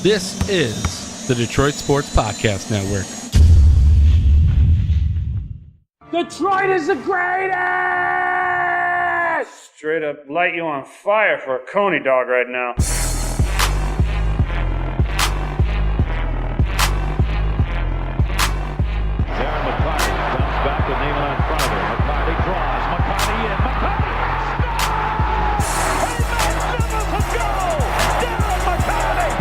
This is the Detroit Sports Podcast Network. Detroit is the greatest! Straight up light you on fire for a Coney dog right now. Darren McCarty comes back with Neiman in front of him. McCarty draws. McCarty in. McCarty scores! A magnificent goal! Darren McCarty!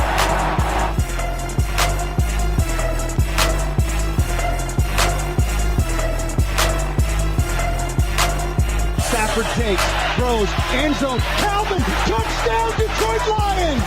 Stafford takes, throws, end zone, Calvin, touchdown, Detroit Lions!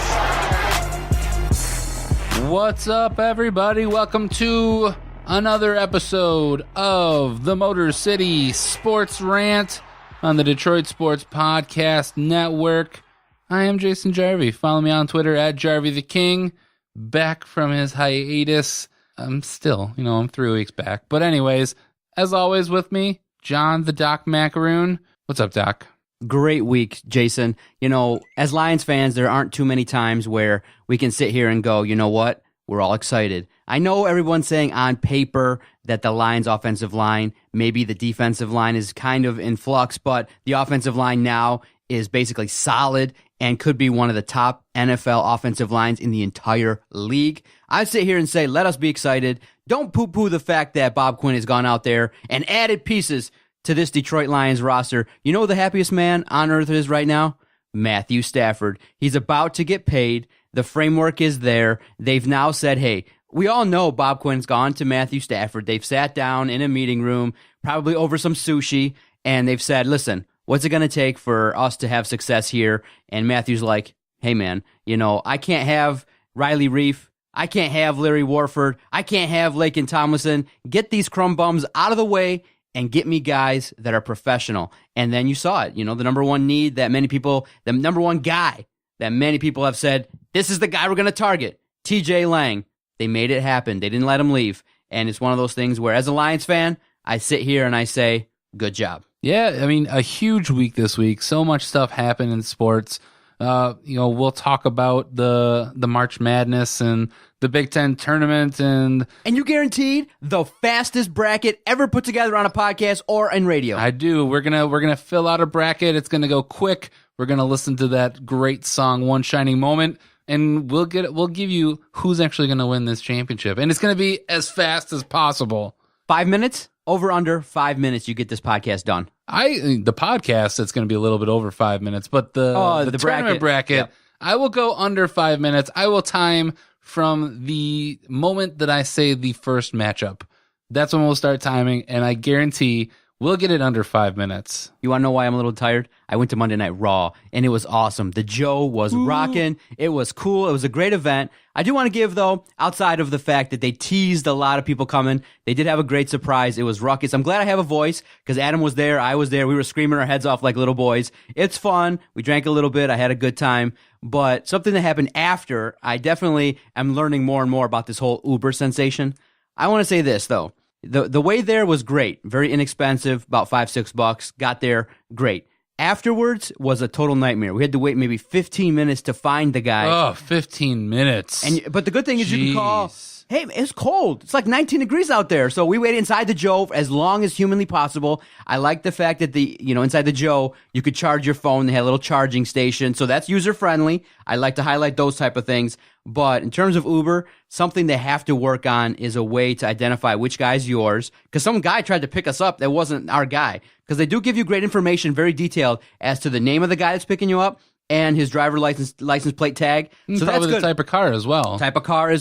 What's up, everybody? Welcome to another episode of the Motor City Sports Rant on the Detroit Sports Podcast Network. I am Jason Jarvie. Follow me on Twitter at Jarvie the King. Back from his hiatus. I'm 3 weeks back. But anyways, as always with me, John the Doc Macaroon. What's up, Doc? Great week, Jason. You know, as Lions fans, there aren't too many times where we can sit here and go, you know what? We're all excited. I know everyone's saying on paper that the Lions offensive line, maybe the defensive line is kind of in flux, but the offensive line now is basically solid and could be one of the top NFL offensive lines in the entire league. I sit here and say, let us be excited. Don't poo-poo the fact that Bob Quinn has gone out there and added pieces to this Detroit Lions roster. You know who the happiest man on earth is right now? Matthew Stafford. He's about to get paid. The framework is there. They've now said, hey, we all know Bob Quinn's gone to Matthew Stafford. They've sat down in a meeting room, probably over some sushi, and they've said, listen, what's it going to take for us to have success here? And Matthew's like, hey, man, you know, I can't have Riley Reif. I can't have Larry Warford. I can't have Laken Tomlinson. Get these crumb bums out of the way and get me guys that are professional. And then you saw it. You know, the number one need that many people, the number one guy that many people have said, this is the guy we're going to target, TJ Lang. They made it happen. They didn't let him leave. And it's one of those things where, as a Lions fan, I sit here and I say, good job. Yeah, I mean, a huge week this week. So much stuff happened in sports. We'll talk about the March Madness and the Big Ten tournament, and you guaranteed the fastest bracket ever put together on a podcast or in radio. I do. We're gonna fill out a bracket. It's gonna go quick. We're gonna listen to that great song, "One Shining Moment," and we'll give you who's actually gonna win this championship, and it's gonna be as fast as possible. 5 minutes. Over under 5 minutes, you get this podcast done. The podcast, it's going to be a little bit over 5 minutes, but the tournament bracket, yep. I will go under 5 minutes. I will time from the moment that I say the first matchup. That's when we'll start timing, and I guarantee we'll get it under 5 minutes. You want to know why I'm a little tired? I went to Monday Night Raw, and it was awesome. The Joe was rocking. It was cool. It was a great event. I do want to give, though, outside of the fact that they teased a lot of people coming, they did have a great surprise. It was ruckus. I'm glad I have a voice, because Adam was there, I was there. We were screaming our heads off like little boys. It's fun. We drank a little bit. I had a good time. But something that happened after, I definitely am learning more and more about this whole Uber sensation. I want to say this, though. The way there was great, very inexpensive, about $5-6. Got there, great. Afterwards was a total nightmare. We had to wait maybe 15 minutes to find the guy. Oh, 15 minutes. But the good thing is you can call, hey, it's cold. It's like 19 degrees out there. So we waited inside the Joe as long as humanly possible. I like the fact that inside the Joe, you could charge your phone. They had a little charging station. So that's user-friendly. I like to highlight those type of things. But in terms of Uber, something they have to work on is a way to identify which guy's yours. Because some guy tried to pick us up that wasn't our guy. Because they do give you great information, very detailed, as to the name of the guy that's picking you up and his driver license plate tag. So that's good. The type of car as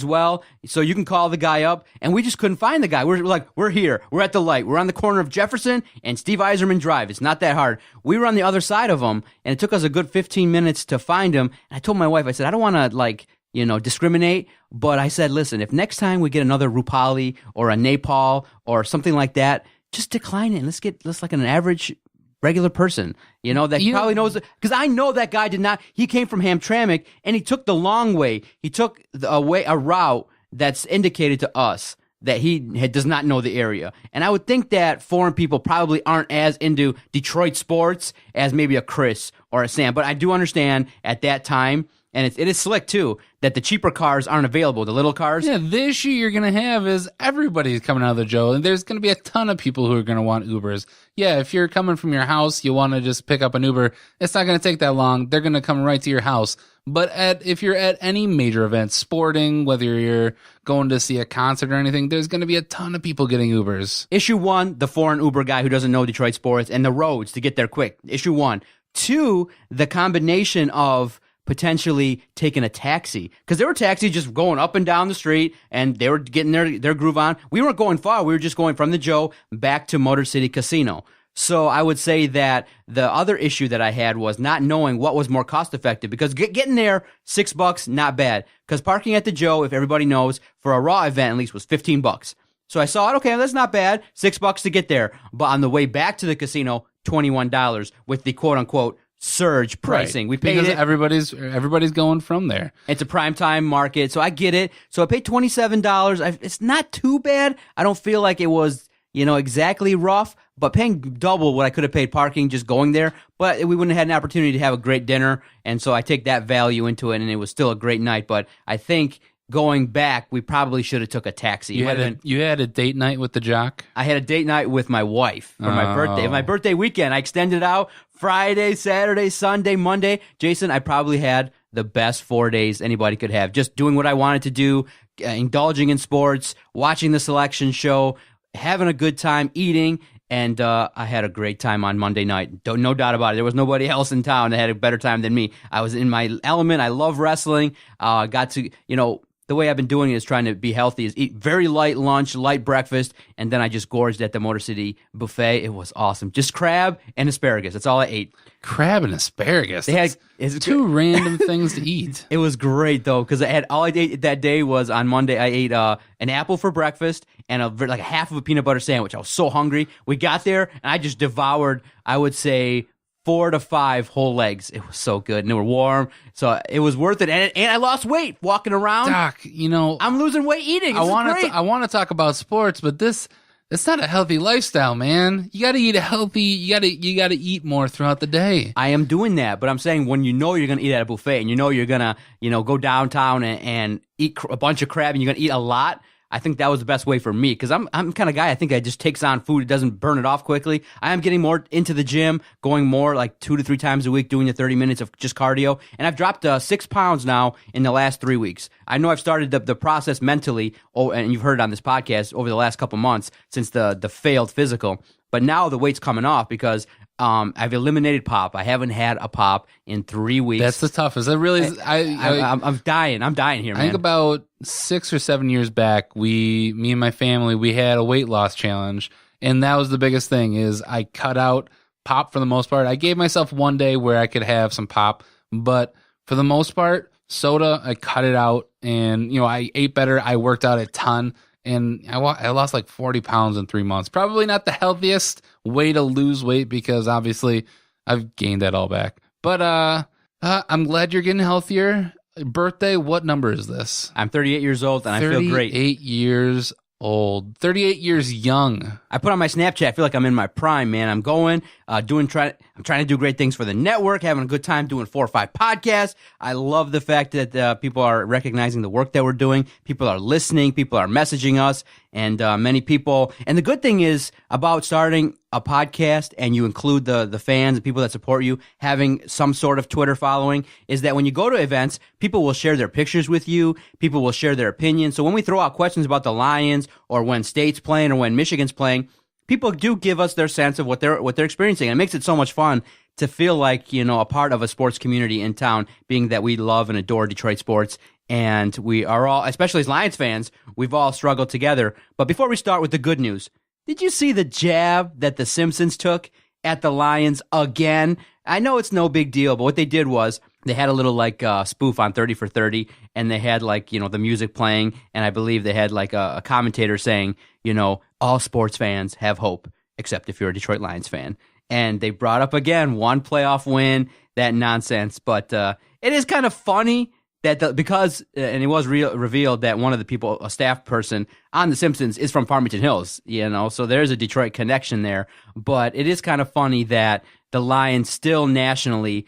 well. So you can call the guy up, and we just couldn't find the guy. We're like, we're here. We're at the light. We're on the corner of Jefferson and Steve Eiserman Drive. It's not that hard. We were on the other side of him, and it took us a good 15 minutes to find him. And I told my wife, I said, I don't want to, discriminate, but I said, listen, if next time we get another Rupali or a Nepal or something like that, just decline it. Let's like an average regular person, that probably knows, because I know that guy did not. He came from Hamtramck and he took the long way. He took a route that's indicated to us that he does not know the area. And I would think that foreign people probably aren't as into Detroit sports as maybe a Chris or a Sam. But I do understand at that time And it is slick, too, that the cheaper cars aren't available, the little cars. Yeah, the issue you're going to have is everybody's coming out of the Joe, and there's going to be a ton of people who are going to want Ubers. Yeah, if you're coming from your house, you want to just pick up an Uber, it's not going to take that long. They're going to come right to your house. But if you're at any major event, sporting, whether you're going to see a concert or anything, there's going to be a ton of people getting Ubers. Issue 1, the foreign Uber guy who doesn't know Detroit sports and the roads to get there quick. Issue 1. 2, the combination of potentially taking a taxi, because there were taxis just going up and down the street and they were getting their groove on. We weren't going far. We were just going from the Joe back to Motor City Casino. So I would say that the other issue that I had was not knowing what was more cost effective, because getting there, $6, not bad. Because parking at the Joe, if everybody knows, for a Raw event at least was $15. So I saw it, okay, that's not bad, $6 to get there. But on the way back to the casino, $21 with the quote unquote surge pricing. Right. We paid because it. everybody's going from there. It's a primetime market, so I get it. So I paid $27. It's not too bad. I don't feel like it was, exactly rough, but paying double what I could have paid parking just going there. But we wouldn't have had an opportunity to have a great dinner, and so I take that value into it, and it was still a great night. But I think going back, we probably should have took a taxi. You had a date night with the jock? I had a date night with my wife for my birthday. My birthday weekend, I extended it out Friday, Saturday, Sunday, Monday. Jason, I probably had the best 4 days anybody could have. Just doing what I wanted to do, indulging in sports, watching the selection show, having a good time, eating. And I had a great time on Monday night. No doubt about it. There was nobody else in town that had a better time than me. I was in my element. I love wrestling. Got to, the way I've been doing it is trying to be healthy, is eat very light lunch, light breakfast, and then I just gorged at the Motor City buffet. It was awesome. Just crab and asparagus. That's all I ate. Crab and asparagus? It's two random things to eat. It was great, though, because all I ate that day was on Monday, I ate an apple for breakfast and a half of a peanut butter sandwich. I was so hungry. We got there, and I just devoured, I would say, 4 to 5 whole legs. It was so good, and they were warm, so it was worth it. And I lost weight walking around. Doc, I'm losing weight eating. I want to talk about sports, but it's not a healthy lifestyle, man. You got to eat healthy. You got to eat more throughout the day. I am doing that, but I'm saying when you're going to eat at a buffet and you're going to go downtown and eat a bunch of crab and you're going to eat a lot, I think that was the best way for me, because I'm the kind of guy, I think I just takes on food. It doesn't burn it off quickly. I am getting more into the gym, going more like 2 to 3 times a week, doing the 30 minutes of just cardio. And I've dropped 6 pounds now in the last 3 weeks. I know I've started the process mentally, and you've heard it on this podcast, over the last couple months since the failed physical. But now the weight's coming off because I've eliminated pop. I haven't had a pop in 3 weeks. That's the toughest. It really is. I'm dying. I'm dying here, man. I think about 6 or 7 years back, me and my family, we had a weight loss challenge, and that was the biggest thing. Is I cut out pop for the most part. I gave myself one day where I could have some pop, but for the most part, soda, I cut it out, and I ate better. I worked out a ton. And I lost like 40 pounds in 3 months. Probably not the healthiest way to lose weight, because obviously I've gained that all back. But I'm glad you're getting healthier. Birthday, what number is this? I'm 38 years old and I feel great. 38 years old. 38 years young. I put on my Snapchat. I feel like I'm in my prime, man. I'm going, I'm trying to do great things for the network, having a good time doing 4 or 5 podcasts. I love the fact that people are recognizing the work that we're doing. People are listening. People are messaging us, and many people. And the good thing is about starting a podcast, and you include the fans and people that support you, having some sort of Twitter following, is that when you go to events, people will share their pictures with you. People will share their opinions. So when we throw out questions about the Lions, or when State's playing, or when Michigan's playing, people do give us their sense of what they're experiencing. And it makes it so much fun to feel like, a part of a sports community in town, being that we love and adore Detroit sports. And we are all, especially as Lions fans, we've all struggled together. But before we start with the good news, did you see the jab that the Simpsons took at the Lions again? I know it's no big deal, but what they did was they had a little spoof on 30 for 30, and they had the music playing, and I believe they had a commentator saying, all sports fans have hope, except if you're a Detroit Lions fan. And they brought up again one playoff win, that nonsense. But it is kind of funny that because it was revealed that one of the people, a staff person on The Simpsons, is from Farmington Hills, so there's a Detroit connection there. But it is kind of funny that the Lions still nationally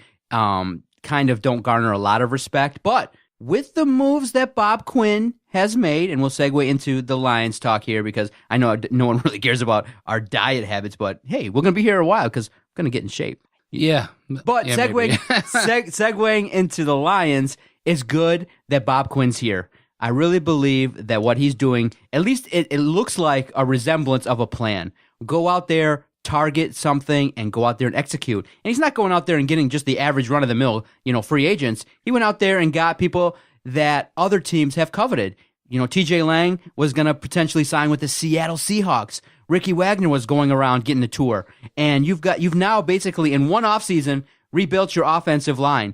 kind of don't garner a lot of respect. But with the moves that Bob Quinn has made, and we'll segue into the Lions talk here because I know no one really cares about our diet habits, but hey, we're going to be here a while because we're going to get in shape. Yeah. But yeah, segueing into the Lions, it's good that Bob Quinn's here. I really believe that what he's doing, at least it looks like a resemblance of a plan. Go out there, target something, and go out there and execute. And he's not going out there and getting just the average run-of-the-mill, free agents. He went out there and got people that other teams have coveted. TJ Lang was going to potentially sign with the Seattle Seahawks. Ricky Wagner was going around getting a tour. And you've now basically in one offseason rebuilt your offensive line.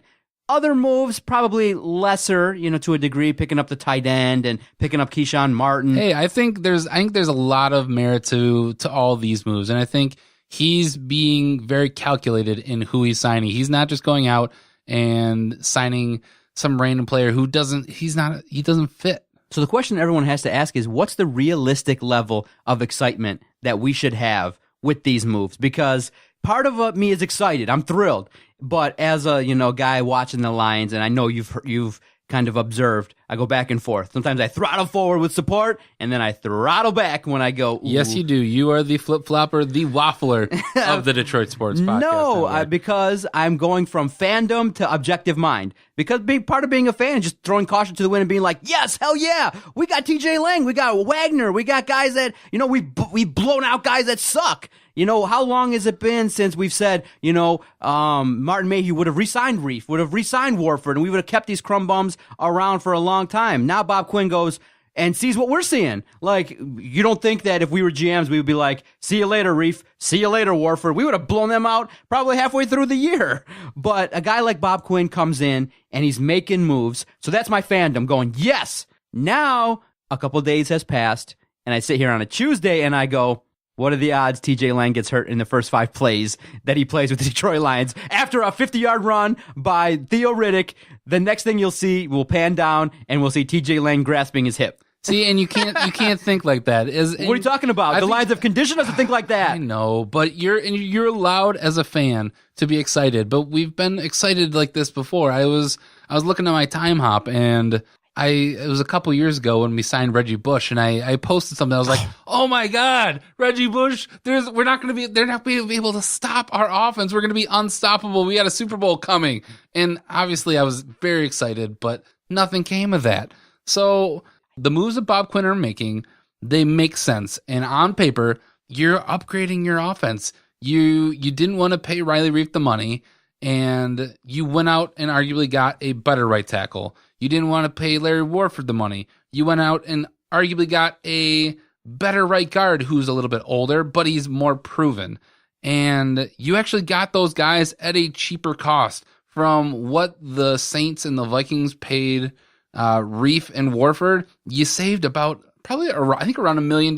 Other moves, probably lesser, to a degree, picking up the tight end and picking up Keyshawn Martin. Hey, I think there's a lot of merit to all these moves, and I think he's being very calculated in who he's signing. He's not just going out and signing some random player who doesn't fit. So the question everyone has to ask is, what's the realistic level of excitement that we should have with these moves? Because part of me is excited. I'm thrilled. But as a guy watching the Lions, and I know you've kind of observed, I go back and forth. Sometimes I throttle forward with support, and then I throttle back when I go, ooh. Yes, you do. You are the flip-flopper, the waffler of the Detroit Sports Podcast. No, because I'm going from fandom to objective mind. Because part of being a fan is just throwing caution to the wind and being like, yes, hell yeah, we got TJ Lang, we got Wagner, we got guys that, we've blown out guys that suck. How long has it been since we've said, Martin Mayhew would have re-signed Reef, would have re-signed Warford, and we would have kept these crumb bums around for a long time. Now Bob Quinn goes and sees what we're seeing. Like, you don't think that if we were GMs, we would be like, see you later, Reef, see you later, Warford. We would have blown them out probably halfway through the year. But a guy like Bob Quinn comes in, and he's making moves. So that's my fandom going, yes. Now, a couple days has passed, and I sit here on a Tuesday, and I go, what are the odds TJ Lang gets hurt in the first 5 plays that he plays with the Detroit Lions? After a 50-yard run by Theo Riddick, the next thing you'll see, we'll pan down and we'll see TJ Lang grasping his hip. See, and you can't think like that. What are you talking about? The Lions have conditioned us to think like that. I know, but you're allowed as a fan to be excited. But we've been excited like this before. I was looking at my time hop, and it was a couple years ago when we signed Reggie Bush, and I posted something. I was like, "Oh my God, Reggie Bush! They're not going to be able to stop our offense. We're going to be unstoppable. We got a Super Bowl coming." And obviously, I was very excited, but nothing came of that. So the moves that Bob Quinn are making, they make sense. And on paper, you're upgrading your offense. You didn't want to pay Riley Reif the money, and you went out and arguably got a better right tackle. You didn't want to pay Larry Warford the money. You went out and arguably got a better right guard who's a little bit older, but he's more proven. And you actually got those guys at a cheaper cost from what the Saints and the Vikings paid Reif and Warford. You saved about probably, I think, around $1 million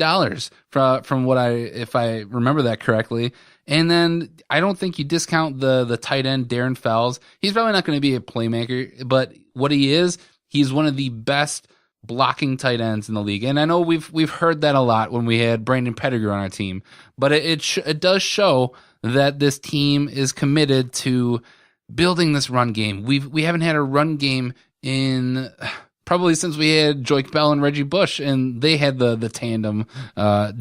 from what if I remember that correctly. And then I don't think you discount the tight end, Darren Fells. He's probably not going to be a playmaker, but what he is, he's one of the best blocking tight ends in the league. And I know we've heard that a lot when we had Brandon Pettigrew on our team, but it does show that this team is committed to building this run game. We haven't had a run game in probably since we had Joik Bell and Reggie Bush, and they had the tandem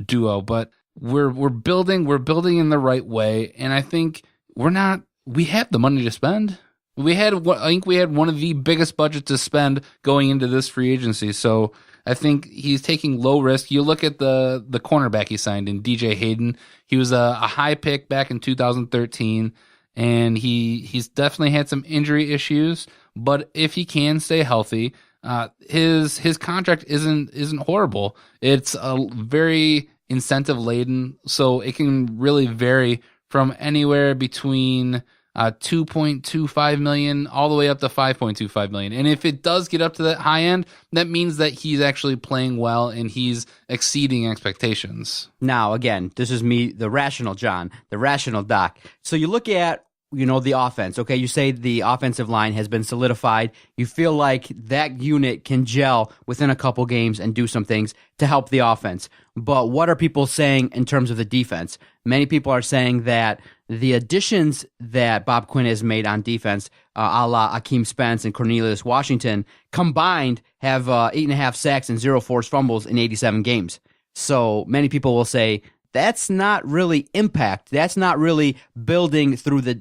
duo. But we're building in the right way, and I think we have the money to spend. I think we had one of the biggest budgets to spend going into this free agency. So I think he's taking low risk. You look at the cornerback he signed in DJ Hayden. He was a high pick back in 2013, and he's definitely had some injury issues. But if he can stay healthy, his contract isn't horrible. It's a very incentive laden, so it can really vary from anywhere between $2.25 million all the way up to $5.25 million. And if it does get up to that high end, that means that he's actually playing well and he's exceeding expectations. Now, again, this is me, the rational John, the rational Doc. So you look at the offense. Okay, you say the offensive line has been solidified. You feel like that unit can gel within a couple games and do some things to help the offense. But what are people saying in terms of the defense? Many people are saying that the additions that Bob Quinn has made on defense, a la Akeem Spence and Cornelius Washington, combined have 8.5 sacks and 0 forced fumbles in 87 games. So many people will say that's not really impact. That's not really building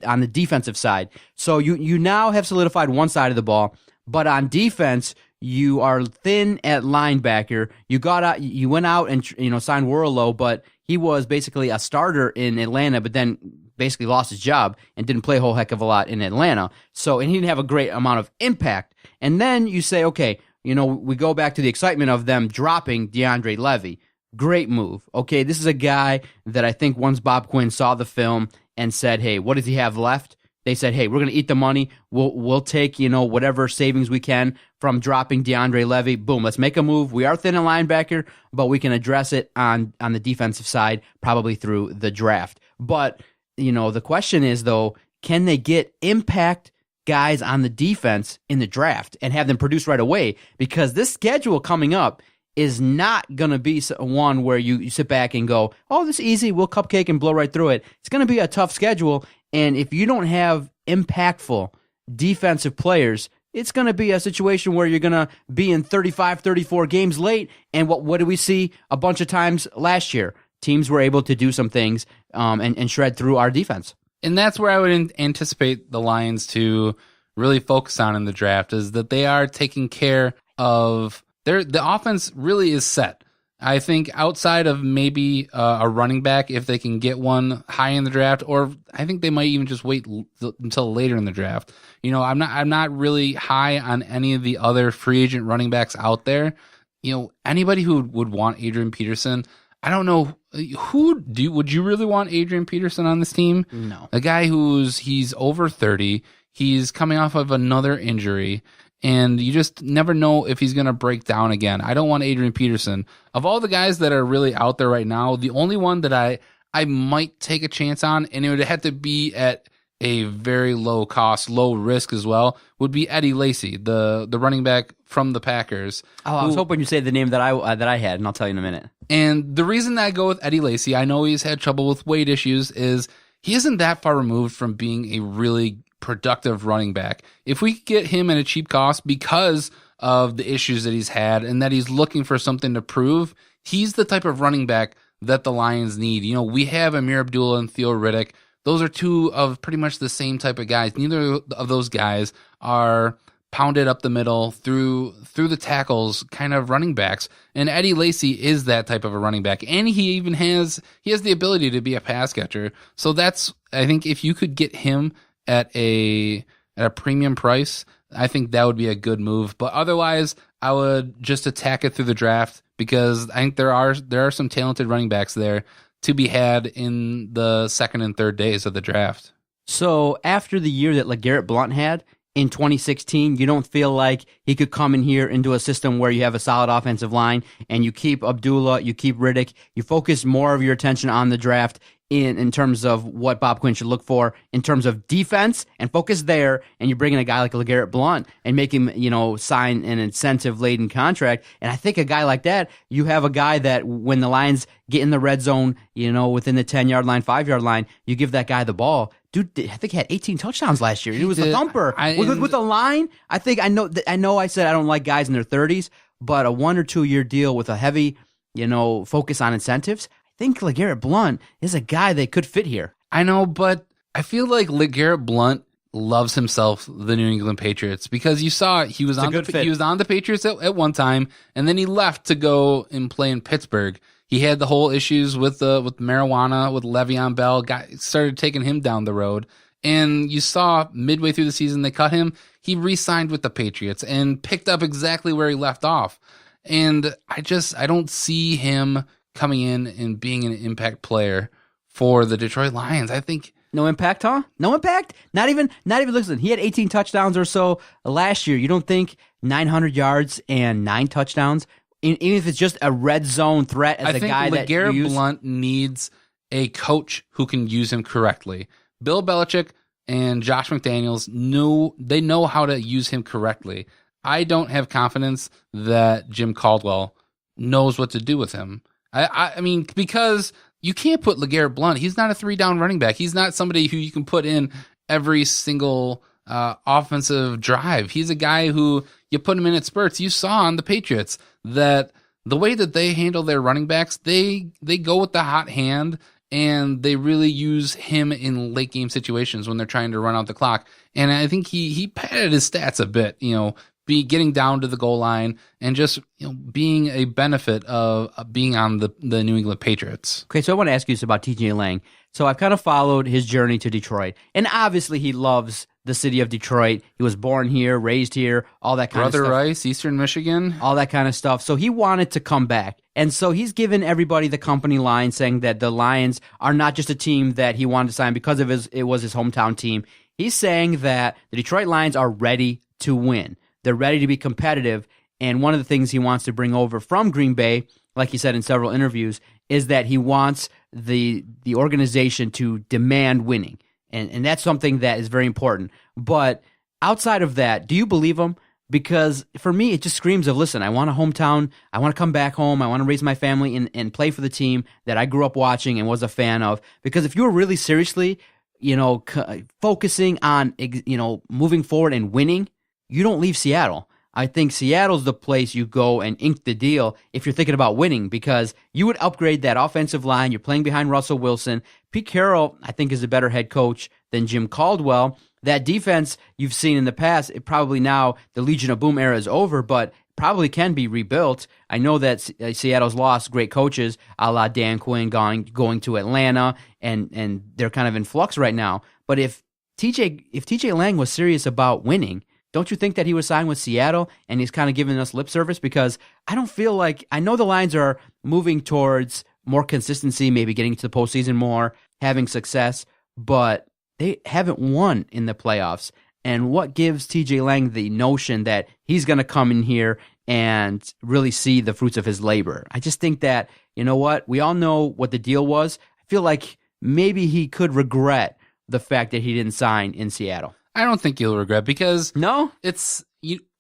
on the defensive side. So you now have solidified one side of the ball, but on defense, you are thin at linebacker. You went out and signed Warlow, but he was basically a starter in Atlanta, but then basically lost his job and didn't play a whole heck of a lot in Atlanta. So, and he didn't have a great amount of impact. And then you say, okay, we go back to the excitement of them dropping DeAndre Levy. Great move. Okay, this is a guy that I think once Bob Quinn saw the film and said, hey, what does he have left? They said, hey, we're going to eat the money. We'll take, whatever savings we can from dropping DeAndre Levy. Boom, let's make a move. We are thin in linebacker, but we can address it on the defensive side, probably through the draft. But, the question is, though, can they get impact guys on the defense in the draft and have them produce right away? Because this schedule coming up is not going to be one where you sit back and go, oh, this is easy, we'll cupcake and blow right through it. It's going to be a tough schedule, and if you don't have impactful defensive players, it's going to be a situation where you're going to be in 35, 34 games late, and what did we see a bunch of times last year? Teams were able to do some things and shred through our defense. And that's where I would anticipate the Lions to really focus on in the draft, is that they are taking care of the offense really is set. I think outside of maybe a running back, if they can get one high in the draft, or I think they might even just wait until later in the draft. I'm not really high on any of the other free agent running backs out there. Anybody who would want Adrian Peterson, I don't know would you really want Adrian Peterson on this team? No. A guy he's over 30, he's coming off of another injury, and you just never know if he's going to break down again. I don't want Adrian Peterson. Of all the guys that are really out there right now, the only one that I might take a chance on, and it would have to be at a very low cost, low risk as well, would be Eddie Lacy, the running back from the Packers. Oh, I was hoping you'd say the name that I had, and I'll tell you in a minute. And the reason that I go with Eddie Lacy, I know he's had trouble with weight issues, is he isn't that far removed from being a really productive running back. If we could get him at a cheap cost because of the issues that he's had and that he's looking for something to prove, he's the type of running back that the Lions need. We have Amir Abdullah and Theo Riddick. Those are two of pretty much the same type of guys. Neither of those guys are pounded up the middle through the tackles kind of running backs. And Eddie Lacy is that type of a running back. And he has the ability to be a pass catcher. So I think if you could get him at a premium price, I think that would be a good move. But otherwise, I would just attack it through the draft, because I think there are some talented running backs there to be had in the second and third days of the draft. So after the year that LeGarrette Blount had in 2016, you don't feel like he could come in here into a system where you have a solid offensive line and you keep Abdullah, you keep Riddick, you focus more of your attention on the draft in terms of what Bob Quinn should look for in terms of defense, and focus there, and you bring in a guy like LeGarrette Blount and make him, sign an incentive-laden contract. And I think a guy like that, you have a guy that when the Lions get in the red zone, within the 10-yard line, 5-yard line, you give that guy the ball. Dude, I think he had 18 touchdowns last year. It was a thumper. With the line, I know I said I don't like guys in their 30s, but a 1 or 2 year deal with a heavy, focus on incentives, I think LeGarrette Blount is a guy that could fit here. I know, but I feel like LeGarrette Blount loves himself the New England Patriots, because you saw he was on the Patriots at one time, and then he left to go and play in Pittsburgh. He had the whole issues with marijuana, with Le'Veon Bell, started taking him down the road. And you saw midway through the season, they cut him. He re-signed with the Patriots and picked up exactly where he left off. And I don't see him coming in and being an impact player for the Detroit Lions. I think no impact, huh? No impact? Not even listen, he had 18 touchdowns or so last year. You don't think 900 yards and 9 touchdowns, even if it's just a red zone threat as a guy that you use? I think LeGarrette Blount needs a coach who can use him correctly. Bill Belichick and Josh McDaniels know how to use him correctly. I don't have confidence that Jim Caldwell knows what to do with him. I mean, because you can't put LeGarrette Blount. He's not a 3-down running back. He's not somebody who you can put in every single offensive drive. He's a guy who you put him in at spurts. You saw on the Patriots that the way that they handle their running backs, they go with the hot hand, and they really use him in late game situations when they're trying to run out the clock. And I think he padded his stats a bit, getting down to the goal line and just being a benefit of being on the New England Patriots. Okay, so I want to ask you this about TJ Lang. So I've kind of followed his journey to Detroit, and obviously he loves the city of Detroit. He was born here, raised here, all that kind of stuff. Brother Rice, Eastern Michigan. All that kind of stuff. So he wanted to come back. And so he's given everybody the company line, saying that the Lions are not just a team that he wanted to sign because of it was his hometown team. He's saying that the Detroit Lions are ready to win. They're ready to be competitive. And one of the things he wants to bring over from Green Bay, like he said in several interviews, is that he wants the organization to demand winning. And that's something that is very important. But outside of that, do you believe him? Because for me, it just screams of, listen, I want a hometown. I want to come back home. I want to raise my family and play for the team that I grew up watching and was a fan of. Because if you were really seriously, focusing on, moving forward and winning, you don't leave Seattle. I think Seattle's the place you go and ink the deal if you're thinking about winning, because you would upgrade that offensive line. You're playing behind Russell Wilson. Pete Carroll, I think, is a better head coach than Jim Caldwell. That defense you've seen in the past, it probably now the Legion of Boom era is over, but probably can be rebuilt. I know that Seattle's lost great coaches, a la Dan Quinn going to Atlanta, and they're kind of in flux right now. But if TJ Lang was serious about winning, don't you think that he was signed with Seattle and he's kind of giving us lip service? Because I don't feel like, I know the Lions are moving towards more consistency, maybe getting to the postseason more, having success, but they haven't won in the playoffs. And what gives TJ Lang the notion that he's going to come in here and really see the fruits of his labor? I just think that, you know what, we all know what the deal was. I feel like maybe he could regret the fact that he didn't sign in Seattle. I don't think you'll regret, because no,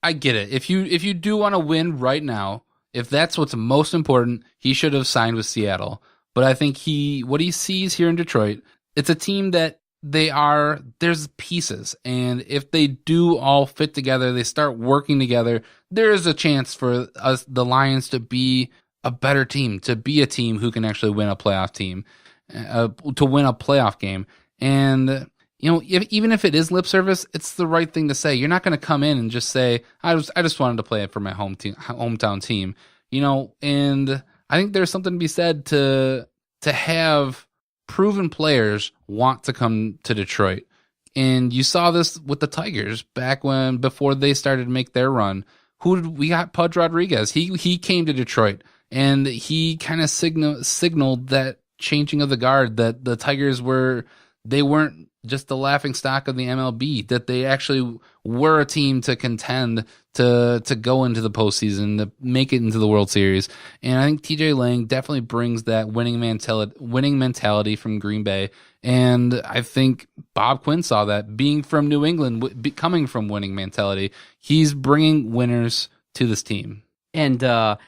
I get it. If you do want to win right now, if that's what's most important, he should have signed with Seattle. But I think what he sees here in Detroit, it's a team that there's pieces, and if they do all fit together, they start working together, there is a chance for us, the Lions, to be a better team, to be a team who can actually win a playoff to win a playoff game. And even if it is lip service, it's the right thing to say. You're not going to come in and just say, I just wanted to play it for my hometown team. And I think there's something to be said to have proven players want to come to Detroit. And you saw this with the Tigers before they started to make their run. We got? Pudge Rodriguez. He came to Detroit, and he kind of signaled that changing of the guard, that the Tigers weren't just the laughing stock of the MLB, that they actually were a team to contend to go into the postseason, to make it into the World Series. And I think TJ Lang definitely brings that winning mentality from Green Bay. And I think Bob Quinn saw that, being from New England, coming from winning mentality. He's bringing winners to this team. And, the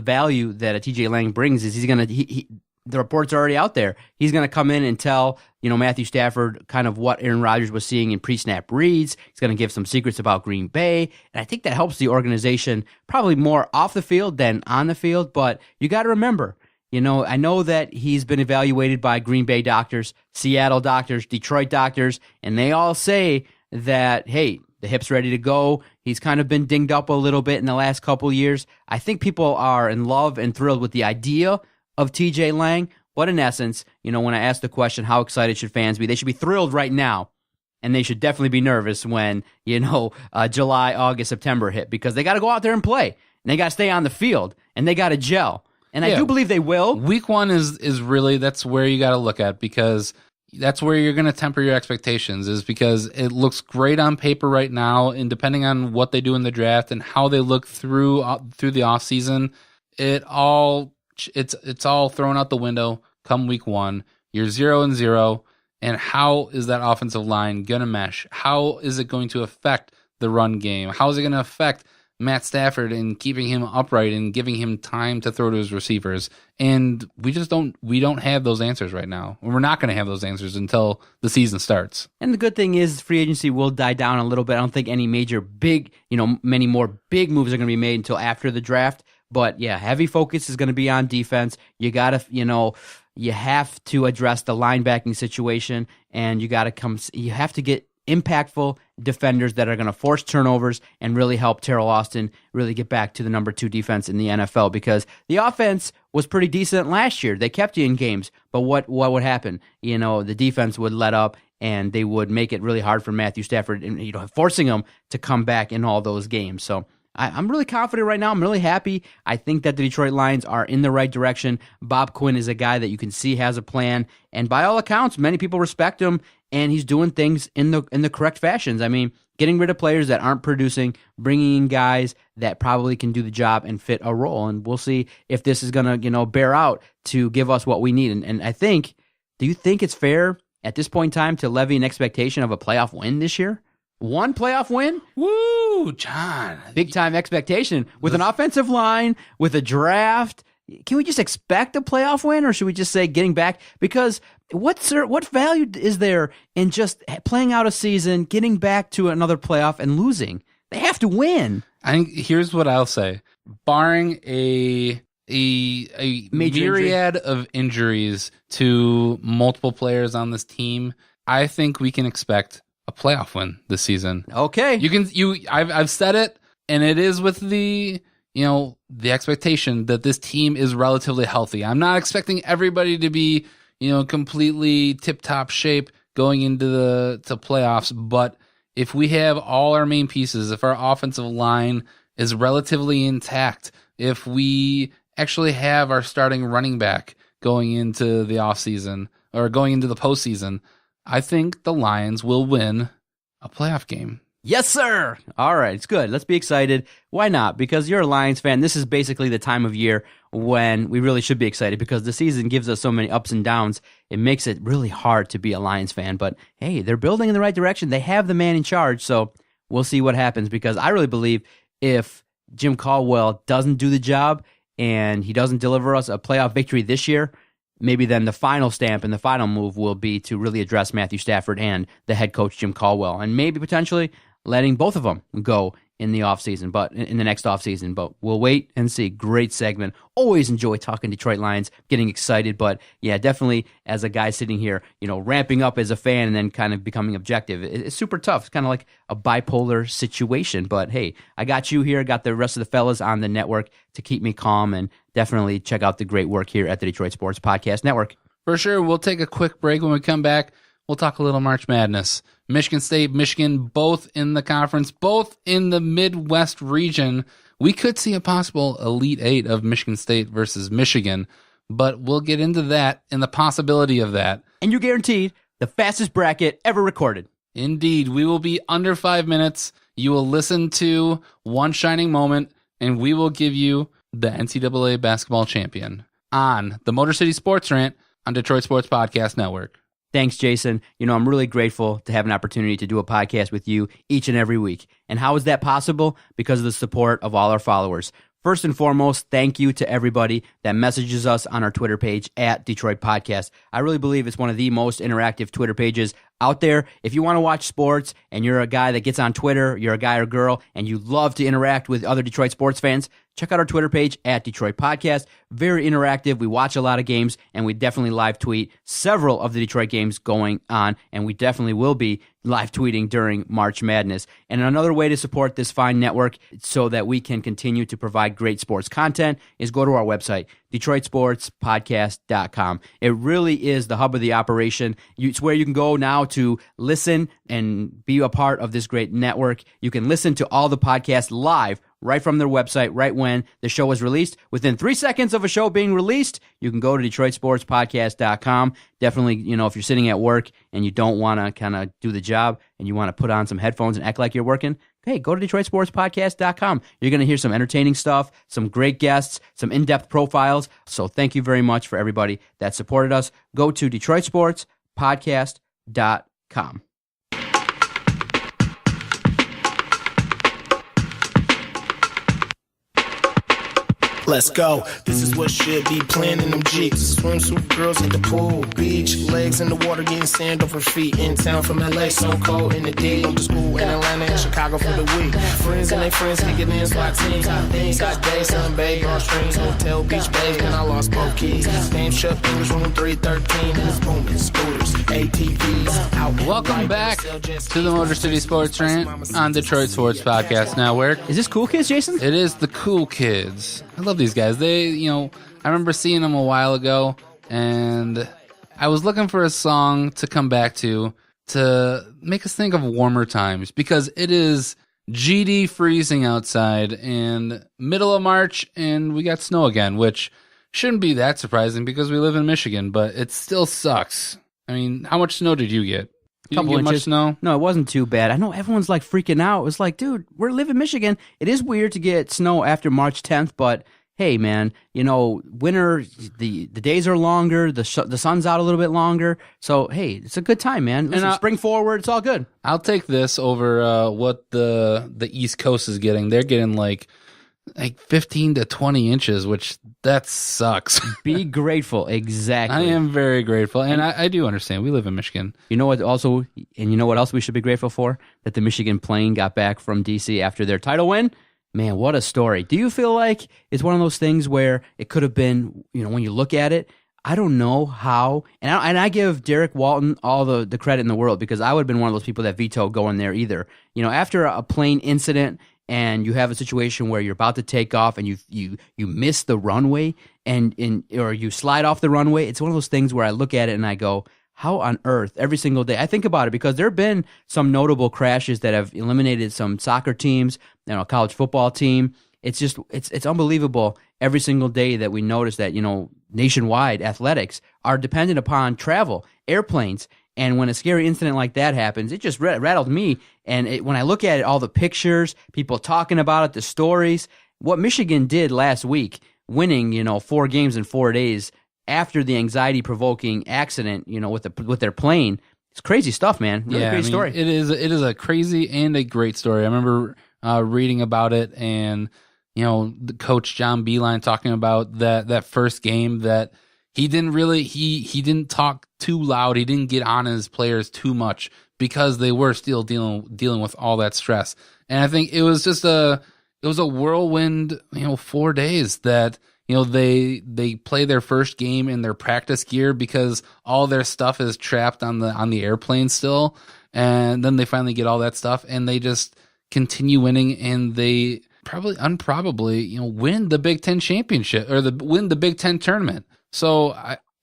value that a TJ Lang brings is he's going to, the reports are already out there. He's going to come in and tell, Matthew Stafford kind of what Aaron Rodgers was seeing in pre-snap reads. He's going to give some secrets about Green Bay. And I think that helps the organization probably more off the field than on the field. But you got to remember, I know that he's been evaluated by Green Bay doctors, Seattle doctors, Detroit doctors, and they all say that, hey, the hip's ready to go. He's kind of been dinged up a little bit in the last couple years. I think people are in love and thrilled with the idea of TJ Lang. But in essence, when I ask the question, how excited should fans be? They should be thrilled right now, and they should definitely be nervous when, July, August, September hit, because they got to go out there and play, and they got to stay on the field, and they got to gel. And I do believe they will. Week 1 is really, that's where you got to look at, because that's where you're going to temper your expectations, is because it looks great on paper right now, and depending on what they do in the draft and how they look through the offseason, it's all thrown out the window come week 1. You're 0-0, and how is that offensive line going to mesh? How is it going to affect the run game? How is it going to affect Matt Stafford and keeping him upright and giving him time to throw to his receivers. And we don't have those answers right now. We're not going to have those answers until the season starts. And the good thing is free agency will die down a little bit. I don't think any major big, many more big moves are going to be made until after the draft. But yeah, heavy focus is going to be on defense. You got to, you have to address the linebacking situation, and you have to get impactful defenders that are going to force turnovers and really help Terrell Austin really get back to the number 2 defense in the NFL, because the offense was pretty decent last year. They kept you in games, but what would happen? The defense would let up, and they would make it really hard for Matthew Stafford, and forcing him to come back in all those games. So I'm really confident right now. I'm really happy. I think that the Detroit Lions are in the right direction. Bob Quinn is a guy that you can see has a plan, and by all accounts, many people respect him, and he's doing things in the correct fashions. I mean, getting rid of players that aren't producing, bringing in guys that probably can do the job and fit a role, and we'll see if this is going to bear out to give us what we need. And I think, do you think it's fair at this point in time to levy an expectation of a playoff win this year? One playoff win? Woo, John. Big time expectation with an offensive line, with a draft. Can we just expect a playoff win, or should we just say getting back? Because what value is there in just playing out a season, getting back to another playoff and losing? They have to win. I think here's what I'll say. Barring a myriad of injuries to multiple players on this team, I think we can expect a playoff win this season. Okay. I've said it, and it is with the expectation that this team is relatively healthy. I'm not expecting everybody to be, completely tip-top shape going into the playoffs, but if we have all our main pieces, if our offensive line is relatively intact, if we actually have our starting running back going into the offseason or going into the postseason, I think the Lions will win a playoff game. Yes, sir. All right, it's good. Let's be excited. Why not? Because you're a Lions fan. This is basically the time of year when we really should be excited, because the season gives us so many ups and downs. It makes it really hard to be a Lions fan. But hey, they're building in the right direction. They have the man in charge, so we'll see what happens, because I really believe if Jim Caldwell doesn't do the job and he doesn't deliver us a playoff victory this year, maybe then the final stamp and the final move will be to really address Matthew Stafford and the head coach Jim Caldwell, and maybe potentially letting both of them go in the offseason, but in the next offseason. But we'll wait and see. Great segment. Always enjoy talking Detroit Lions, getting excited. But yeah, definitely as a guy sitting here, ramping up as a fan and then kind of becoming objective, it's super tough. It's kind of like a bipolar situation. But hey, I got you here. Got the rest of the fellas on the network to keep me calm, and definitely check out the great work here at the Detroit Sports Podcast Network. For sure. We'll take a quick break. When we come back, we'll talk a little March Madness. Michigan State, Michigan, both in the conference, both in the Midwest region. We could see a possible Elite Eight of Michigan State versus Michigan, but we'll get into that and the possibility of that. And you're guaranteed the fastest bracket ever recorded. Indeed. We will be under 5 minutes. You will listen to one shining moment, and we will give you the NCAA basketball champion on the Motor City Sports Rant on Detroit Sports Podcast Network. Thanks, Jason. I'm really grateful to have an opportunity to do a podcast with you each and every week. And how is that possible? Because of the support of all our followers. First and foremost, thank you to everybody that messages us on our Twitter page at Detroit Podcast. I really believe it's one of the most interactive Twitter pages out there. If you want to watch sports and you're a guy that gets on Twitter, you're a guy or girl, and you love to interact with other Detroit sports fans, check out our Twitter page at Detroit Podcast. Very interactive. We watch a lot of games, and we definitely live tweet several of the Detroit games going on, and we definitely will be live tweeting during March Madness. And another way to support this fine network so that we can continue to provide great sports content is go to our website, DetroitSportsPodcast.com. It really is the hub of the operation. It's where you can go now to listen and be a part of this great network. You can listen to all the podcasts live right from their website, right when the show is released. Within 3 seconds of a show being released, you can go to DetroitSportsPodcast.com. Definitely, if you're sitting at work and you don't want to kind of do the job and you want to put on some headphones and act like you're working, hey, go to DetroitSportsPodcast.com. You're going to hear some entertaining stuff, some great guests, some in-depth profiles. So thank you very much for everybody that supported us. Go to DetroitSportsPodcast.com. Let's go. This is what should be playing in them Jeeps. Swimsuit girls at the pool, beach, legs in the water, getting sand over feet. In town from LA, so cold in the D. Went to school in Atlanta and Chicago for the week. Friends and they friends kicking in SWAT teams. Inside day, sun babe, on streams, hotel, beach babe, and I lost both keys. Name shut fingers, room 313, and it's booming, scooters, ATVs. Out Welcome back to the Motor City Sports Rant on Detroit Sports Podcast Network. Is this Cool Kids, Jason? It is the Cool Kids. I love these guys. They, I remember seeing them a while ago, and I was looking for a song to come back to make us think of warmer times, because it is GD freezing outside and middle of March, and we got snow again, which shouldn't be that surprising because we live in Michigan, but it still sucks. I mean, how much snow did you get? You Couple didn't get inches. much snow? No, it wasn't too bad. I know everyone's like freaking out. It was like, dude, we're living in Michigan. It is weird to get snow after March 10th, but hey, man, winter, the days are longer, the sun's out a little bit longer. So, hey, it's a good time, man. Listen, spring forward, it's all good. I'll take this over what the East Coast is getting. They're getting like 15 to 20 inches, which that sucks. Be grateful. Exactly. I am very grateful, and I do understand. We live in Michigan. You know what else we should be grateful for? That the Michigan plane got back from D.C. after their title win. Man, what a story. Do you feel like it's one of those things where it could have been, when you look at it, I don't know how, and I give Derek Walton all the credit in the world, because I would have been one of those people that vetoed going there either. After a plane incident, and you have a situation where you're about to take off and you miss the runway or you slide off the runway, it's one of those things where I look at it and I go, how on earth, every single day? I think about it because there have been some notable crashes that have eliminated some soccer teams, a college football team. It's just, it's unbelievable every single day that we notice that, nationwide athletics are dependent upon travel, airplanes. And when a scary incident like that happens, it just rattled me. And when I look at it, all the pictures, people talking about it, the stories, what Michigan did last week, winning, 4 games in 4 days after the anxiety-provoking accident, with their plane, it's crazy stuff, man. Really great story. It is a crazy and a great story. I remember reading about it, and the coach John Beilein talking about that first game, that he didn't really he didn't talk too loud. He didn't get on his players too much because they were still dealing with all that stress. And I think it was a whirlwind, 4 days that they play their first game in their practice gear because all their stuff is trapped on the airplane still, and then they finally get all that stuff and they just continue winning, and they probably win the Big Ten championship or win the Big Ten tournament. So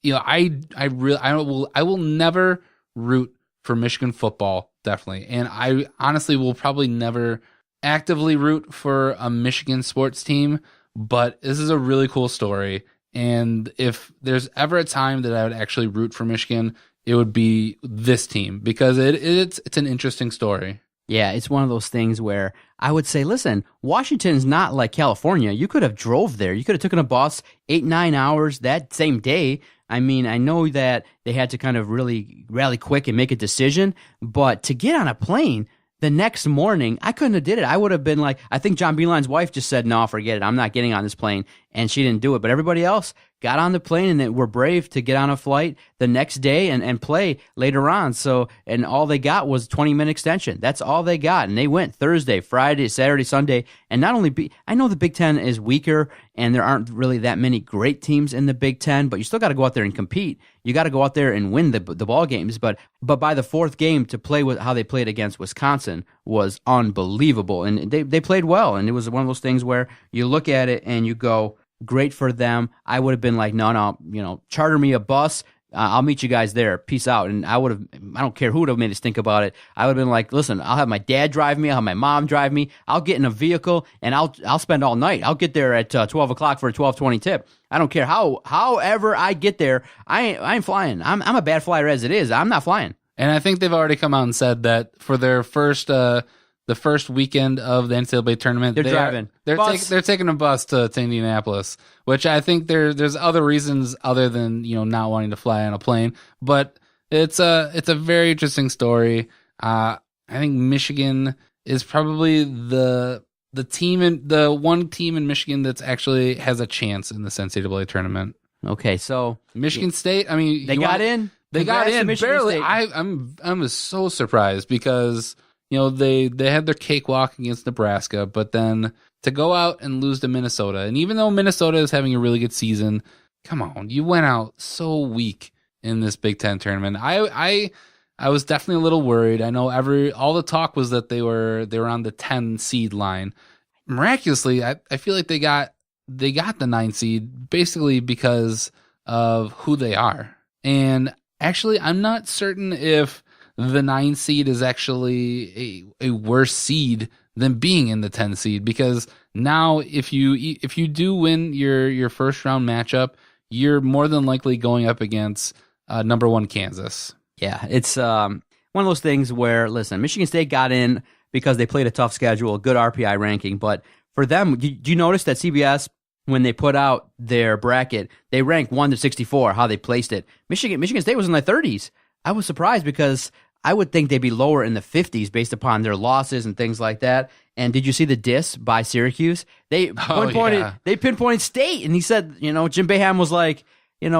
I will never root for Michigan football, definitely, and I honestly will probably never actively root for a Michigan sports team. But this is a really cool story, and if there's ever a time that I would actually root for Michigan, it would be this team, because it's an interesting story. Yeah, it's one of those things where I would say, listen, Washington's not like California. You could have drove there. You could have taken a bus 8-9 hours that same day. I mean, I know that they had to kind of really rally quick and make a decision, but to get on a plane the next morning, I couldn't have did it. I would have been like, I think John Beilein's wife just said, no, forget it. I'm not getting on this plane. And she didn't do it. But everybody else got on the plane and they were brave to get on a flight the next day and play later on. So, and all they got was 20-minute extension. That's all they got. And they went Thursday, Friday, Saturday, Sunday. And not only, I know the Big Ten is weaker and there aren't really that many great teams in the Big Ten, but you still got to go out there and compete. You got to go out there and win the ball games. But by the fourth game, to play with how they played against Wisconsin was unbelievable. And they played well. And it was one of those things where you look at it and you go, great for them. I would have been like, no, charter me a bus. I'll meet you guys there. Peace out. And I don't care who would have made us think about it. I would have been like, listen, I'll have my dad drive me. I'll have my mom drive me. I'll get in a vehicle and I'll spend all night. I'll get there at 12 o'clock for a 12:20 tip. I don't care however I get there. I ain't flying. I'm a bad flyer as it is. I'm not flying. And I think they've already come out and said that for their first, the first weekend of the NCAA tournament, they're driving. They're taking a bus to Indianapolis, which I think there's other reasons other than not wanting to fly on a plane. But it's a very interesting story. I think Michigan is probably the the one team in Michigan that's actually has a chance in this NCAA tournament. Okay, so Michigan State. I mean, they got in. They got in barely. State. I'm so surprised because they had their cakewalk against Nebraska, but then to go out and lose to Minnesota, and even though Minnesota is having a really good season, come on, you went out so weak in this Big Ten tournament. I was definitely a little worried. I know all the talk was that they were on the 10 seed line. Miraculously, I feel like they got the 9 seed basically because of who they are. And actually, I'm not certain if the 9 seed is actually a worse seed than being in the 10 seed, because now if you do win your first round matchup, you're more than likely going up against number 1 Kansas. Yeah, it's one of those things where, listen, Michigan State got in because they played a tough schedule, a good RPI ranking, but for them, do you notice that CBS, when they put out their bracket, they ranked 1 to 64, how they placed it. Michigan State was in the 30s. I was surprised because I would think they'd be lower in the 50s based upon their losses and things like that. And did you see the diss by Syracuse? They pinpointed State, and he said, Jim Boeheim was like,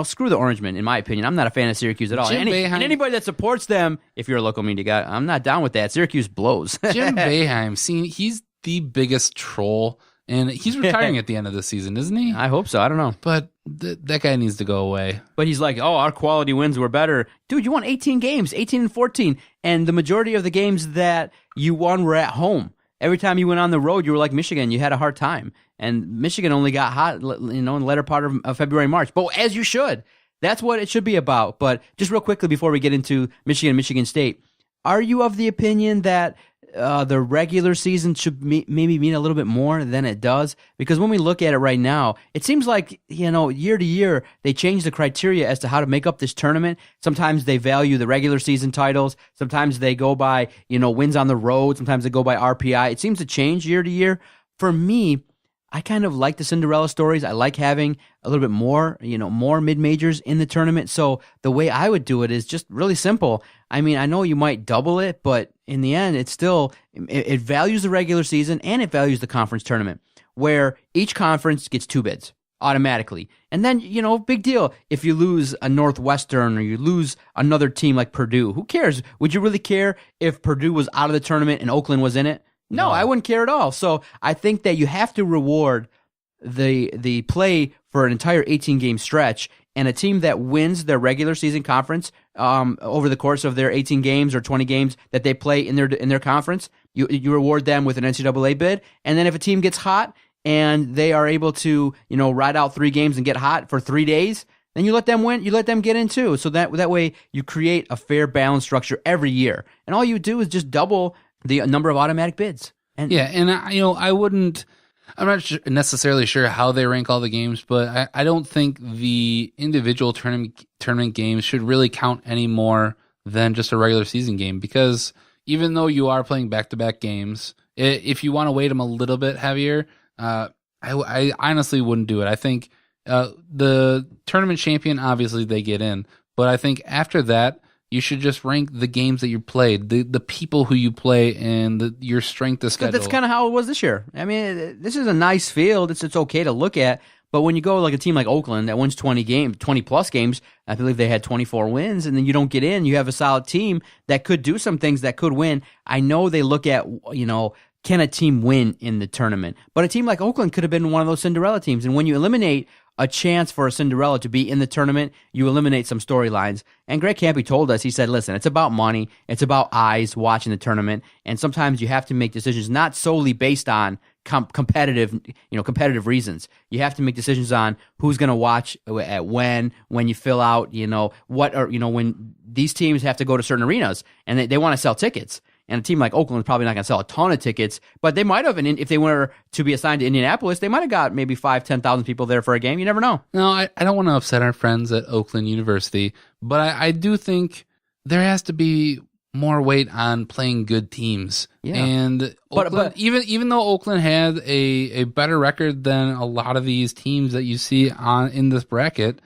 screw the Orangemen, in my opinion. I'm not a fan of Syracuse at all. And anybody that supports them, if you're a local media guy, I'm not down with that. Syracuse blows. Jim Boeheim, he's the biggest troll, and he's retiring at the end of the season, isn't he? I hope so. I don't know. But that guy needs to go away. But he's like, our quality wins were better. Dude, you won 18 games, 18 and 14, and the majority of the games that you won were at home. Every time you went on the road, you were like Michigan. You had a hard time. And Michigan only got hot, in the latter part of February, March. But as you should. That's what it should be about. But just real quickly before we get into Michigan State, are you of the opinion that the regular season should maybe mean a little bit more than it does? Because when we look at it right now, it seems like, year to year, they change the criteria as to how to make up this tournament. Sometimes they value the regular season titles. Sometimes they go by, wins on the road. Sometimes they go by RPI. It seems to change year to year. For me, I kind of like the Cinderella stories. I like having a little bit more, more mid-majors in the tournament. So the way I would do it is just really simple. I mean, I know you might double it, but in the end, it's still, it values the regular season and it values the conference tournament, where each conference gets 2 bids automatically. And then, big deal. If you lose a Northwestern or you lose another team like Purdue, who cares? Would you really care if Purdue was out of the tournament and Oakland was in it? No, I wouldn't care at all. So I think that you have to reward the play for an entire 18-game stretch, and a team that wins their regular season conference over the course of their 18 games or 20 games that they play in their conference, you reward them with an NCAA bid. And then if a team gets hot and they are able to ride out 3 games and get hot for 3 days, then you let them win. You let them get in too. So that way you create a fair balance structure every year, and all you do is just double the number of automatic bids. And I wouldn't. I'm not necessarily sure how they rank all the games, but I don't think the individual tournament games should really count any more than just a regular season game, because even though you are playing back-to-back games, if you want to weight them a little bit heavier, I honestly wouldn't do it. I think the tournament champion, obviously they get in, but I think after that, you should just rank the games that you played, the people who you play, and your strength of schedule. That's kind of how it was this year. I mean, this is a nice field. It's okay to look at. But when you go like a team like Oakland that wins 20-plus games, I believe they had 24 wins, and then you don't get in, you have a solid team that could do some things, that could win. I know they look at, can a team win in the tournament? But a team like Oakland could have been one of those Cinderella teams. And when you eliminate a chance for a Cinderella to be in the tournament, you eliminate some storylines. And Greg Campy told us, he said, listen, it's about money. It's about eyes watching the tournament. And sometimes you have to make decisions not solely based on competitive reasons. You have to make decisions on who's going to watch at when you fill out, when these teams have to go to certain arenas and they want to sell tickets. And a team like Oakland is probably not going to sell a ton of tickets, but they might have. And if they were to be assigned to Indianapolis, they might have got maybe 5,000-10,000 people there for a game. You never know. No, I don't want to upset our friends at Oakland University, but I do think there has to be more weight on playing good teteams. Yeah. And Oakland, but even though Oakland had a better record than a lot of these teams that you see in this bracket,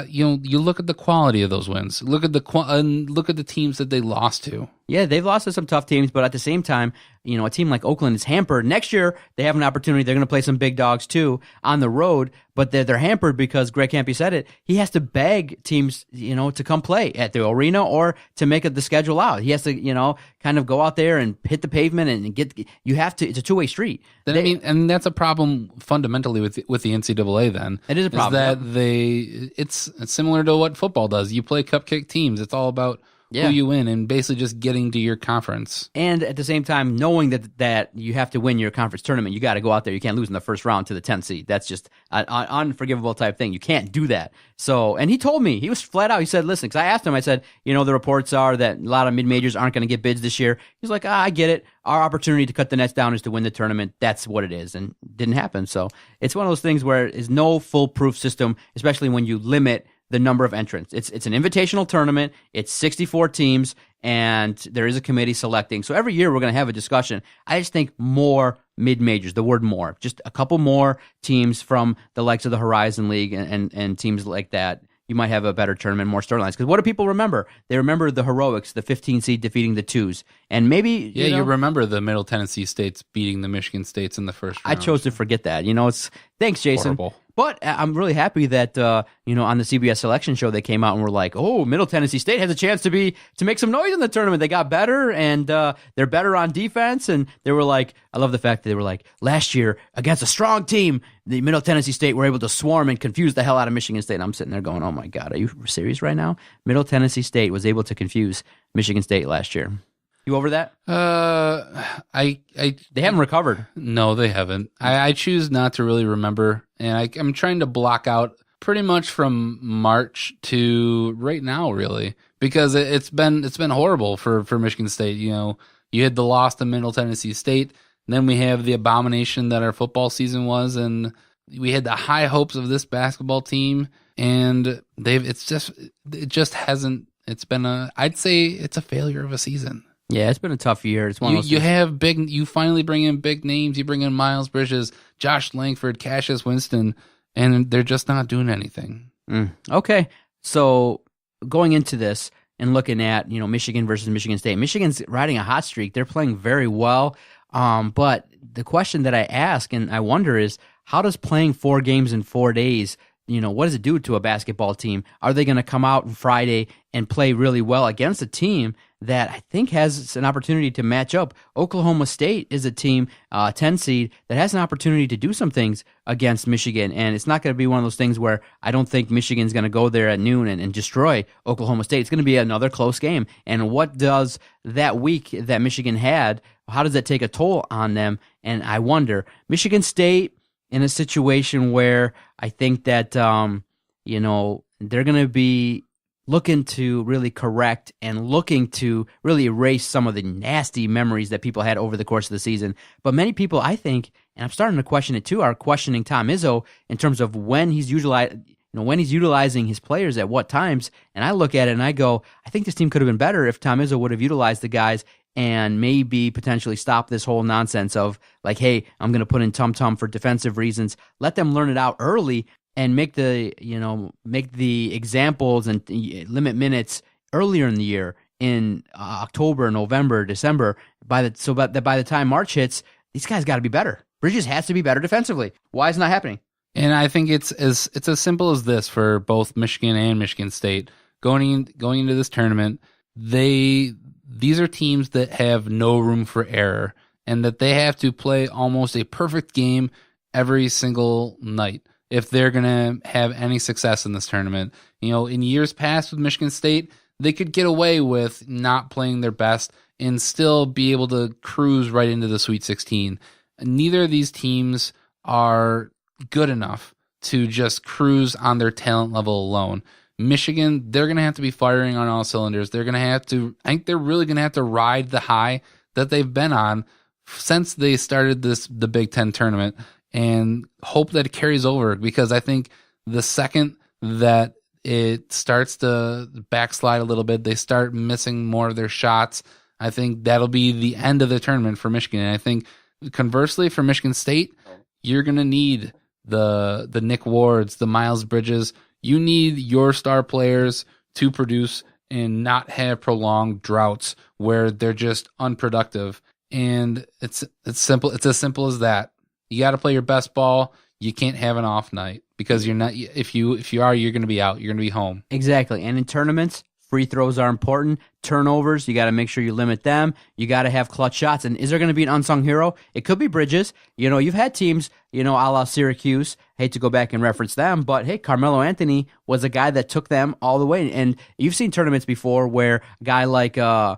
you look at the quality of those wins. Look at the teams that they lost to. Yeah, they've lost to some tough teams, but at the same time, a team like Oakland is hampered. Next year, they have an opportunity. They're going to play some big dogs too on the road, but they're hampered because Greg Campy said it. He has to beg teams, to come play at the arena or to make the schedule out. He has to, kind of go out there and hit the pavement and you have to. It's a two-way street. And that's a problem fundamentally with the NCAA. Then it is a problem. Is that it's similar to what football does. You play cupcake teams. It's all about who you win and basically just getting to your conference. And at the same time, knowing that you have to win your conference tournament, you got to go out there. You can't lose in the first round to the 10th seed. That's just an unforgivable type thing. You can't do that. So, and he told me, he was flat out, he said, listen, because I asked him, I said, the reports are that a lot of mid-majors aren't going to get bids this year. He's like, I get it. Our opportunity to cut the nets down is to win the tournament. That's what it is. And it didn't happen. So it's one of those things where there's no foolproof system, especially when you limit the number of entrants. It's an invitational tournament. It's 64 teams, and there is a committee selecting. So every year we're going to have a discussion. I just think more mid-majors, the word more, just a couple more teams from the likes of the Horizon League and teams like that. You might have a better tournament, more storylines. Because what do people remember? They remember the heroics, the 15 seed defeating the 2s. And maybe, you remember the Middle Tennessee States beating the Michigan States in the first round. I chose to forget that. Thanks, Jason. Horrible. But I'm really happy that on the CBS selection show they came out and were like, "Oh, Middle Tennessee State has a chance to make some noise in the tournament. They got better and they're better on defense." And they were like, I love the fact that they were like, last year against a strong team, the Middle Tennessee State were able to swarm and confuse the hell out of Michigan State. And I'm sitting there going, "Oh my God, are you serious right now?" Middle Tennessee State was able to confuse Michigan State last year. You over that? They haven't recovered. No, they haven't. I choose not to really remember, and I'm trying to block out pretty much from March to right now, really, because it's been horrible for Michigan State. You had the loss to Middle Tennessee State, and then we have the abomination that our football season was, and we had the high hopes of this basketball team, and it just hasn't. It's been I'd say it's a failure of a season. Yeah, it's been a tough year. It's one of those you finally bring in big names. You bring in Miles Bridges, Josh Langford, Cassius Winston, and they're just not doing anything. Okay, so going into this and looking at Michigan versus Michigan State, Michigan's riding a hot streak. They're playing very well, but the question that I ask and I wonder is, how does playing 4 games in 4 days? What does it do to a basketball team? Are they going to come out on Friday and play really well against a team that I think has an opportunity to match up? Oklahoma State is a team, 10 seed, that has an opportunity to do some things against Michigan. And it's not going to be one of those things where I don't think Michigan's going to go there at noon and destroy Oklahoma State. It's going to be another close game. And what does that week that Michigan had, how does that take a toll on them? And I wonder, Michigan State in a situation where I think that, they're going to be looking to really correct and looking to really erase some of the nasty memories that people had over the course of the season. But many people, I think, and I'm starting to question it too, are questioning Tom Izzo in terms of when he's utilizing his players at what times. And I look at it and I go, I think this team could have been better if Tom Izzo would have utilized the guys and maybe potentially stop this whole nonsense of like, hey, I'm going to put in Tum Tum for defensive reasons. Let them learn it out early and make the examples and limit minutes earlier in the year in October, November, December. By the time March hits, these guys got to be better. Bridges has to be better defensively. Why is it not happening? And I think it's as simple as this for both Michigan and Michigan State going into this tournament. These are teams that have no room for error, and that they have to play almost a perfect game every single night if they're going to have any success in this tournament. In years past with Michigan State, they could get away with not playing their best and still be able to cruise right into the Sweet 16. Neither of these teams are good enough to just cruise on their talent level alone. Michigan, they're going to have to be firing on all cylinders. I think they're really going to have to ride the high that they've been on since they started the Big Ten tournament and hope that it carries over, because I think the second that it starts to backslide a little bit, they start missing more of their shots, I think that'll be the end of the tournament for Michigan. And I think conversely for Michigan State, you're going to need the Nick Wards, the Miles Bridges. You need your star players to produce and not have prolonged droughts where they're just unproductive. And it's simple. It's as simple as that. You got to play your best ball. You can't have an off night because you're not. If you are, you're going to be out. You're going to be home. Exactly. And in tournaments, free throws are important. Turnovers, you got to make sure you limit them. You got to have clutch shots. And is there going to be an unsung hero? It could be Bridges. You've had teams, a la Syracuse. Hate to go back and reference them, but hey, Carmelo Anthony was a guy that took them all the way. And you've seen tournaments before where a guy like Kemba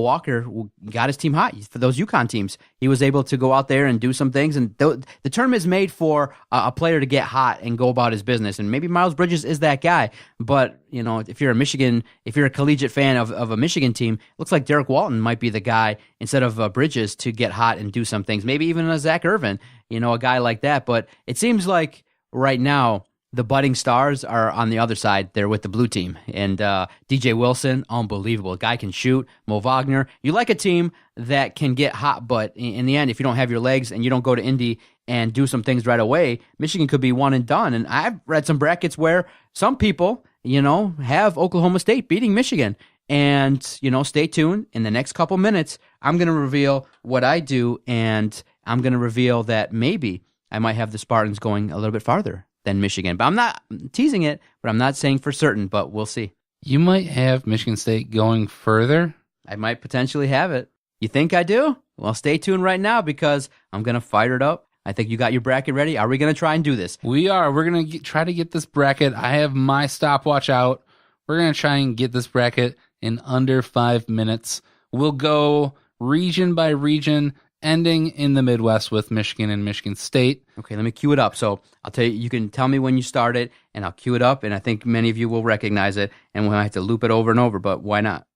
Walker got his team hot for those UConn teams. He was able to go out there and do some things, and the tournament is made for a player to get hot and go about his business. And maybe Miles Bridges is that guy. But if you're a collegiate fan of a Michigan team, it looks like Derek Walton might be the guy instead of Bridges to get hot and do some things. Maybe even a Zach Irvin, a guy like that. But it seems like right now, the budding stars are on the other side. They're with the blue team. And DJ Wilson, unbelievable. Guy can shoot. Mo Wagner. You like a team that can get hot, but in the end, if you don't have your legs and you don't go to Indy and do some things right away, Michigan could be one and done. And I've read some brackets where some people, have Oklahoma State beating Michigan. And, stay tuned. In the next couple minutes, I'm going to reveal what I do, and I'm going to reveal that maybe I might have the Spartans going a little bit farther than Michigan. But I'm not teasing it, but I'm not saying for certain, but we'll see. You might have Michigan State going further. I might potentially have it. You think I do? Well, stay tuned right now because I'm going to fire it up. I think you got your bracket ready. Are we going to try and do this? We are. We're going to try to get this bracket. I have my stopwatch out. We're going to try and get this bracket in under 5 minutes. We'll go region by region, ending in the Midwest with Michigan and Michigan State. Okay, let me cue it up. So I'll tell you, you can tell me when you start it, and I'll cue it up, and I think many of you will recognize it, and we'll have to loop it over and over, but why not?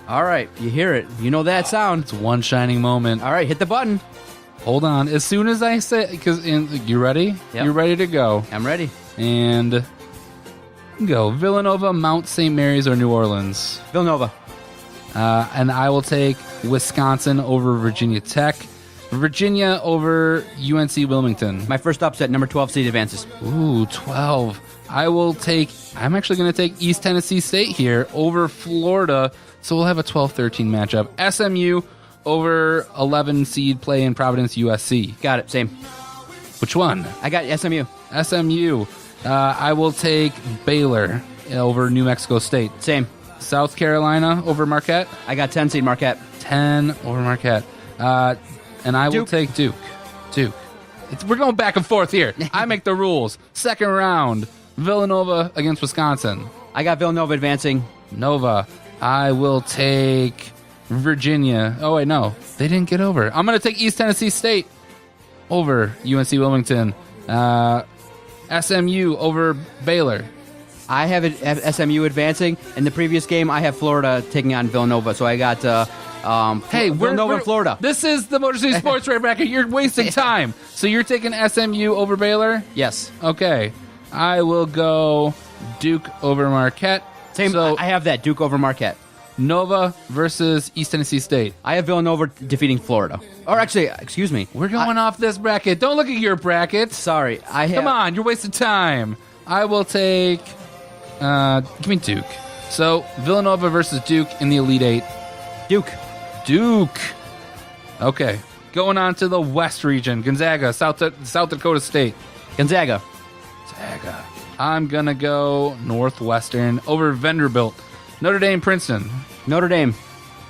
All right, you hear it. You know that sound. It's one shining moment. All right, hit the button. Hold on. As soon as I say, because you ready? Yep. You're ready to go. I'm ready. And go. Villanova, Mount St. Mary's, or New Orleans? Villanova. And I will take Wisconsin over Virginia Tech. Virginia over UNC Wilmington. My first upset, number 12 seed advances. Ooh, 12. I'm actually going to take East Tennessee State here over Florida. So we'll have a 12-13 matchup. SMU over 11 seed play in Providence, USC. Got it, same. Which one? I got SMU. SMU. I will take Baylor over New Mexico State. Same. South Carolina over Marquette. I got 10 seed Marquette. 10 over Marquette. And I will take Duke. We're going back and forth here. I make the rules. Second round, Villanova against Wisconsin. I got Villanova advancing. Nova. I will take Virginia. Oh, wait, no. They didn't get over. I'm going to take East Tennessee State over UNC Wilmington. SMU over Baylor. I have SMU advancing. In the previous game, I have Florida taking on Villanova. So I got Villanova and Florida. This is the Motor City Sports Rate Bracket. You're wasting time. So you're taking SMU over Baylor? Yes. Okay. I will go Duke over Marquette. Same. So I have that, Duke over Marquette. Nova versus East Tennessee State. I have Villanova defeating Florida. Or actually, excuse me. We're going off this bracket. Don't look at your bracket. Sorry. Come on, you're wasting time. I will take... give me Duke. So, Villanova versus Duke in the Elite Eight. Duke. Okay. Going on to the West region. Gonzaga, South Dakota State. Gonzaga. I'm going to go Northwestern over Vanderbilt. Notre Dame, Princeton. Notre Dame.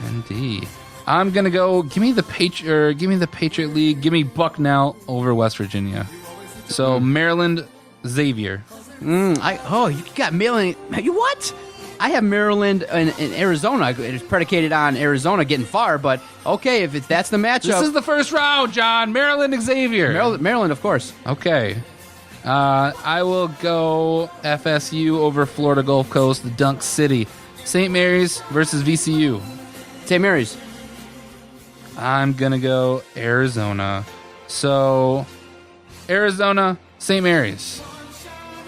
Indeed. I'm going to go, give me the Patriot League. Give me Bucknell over West Virginia. So, Maryland, Xavier. You got Maryland. You what? I have Maryland in Arizona. It's predicated on Arizona getting far, but okay, if that's the matchup. This is the first round, John. Maryland, Xavier. Maryland, of course. Okay. I will go FSU over Florida Gulf Coast, the Dunk City. St. Mary's versus VCU. St. Mary's. I'm going to go Arizona. So, Arizona, St. Mary's.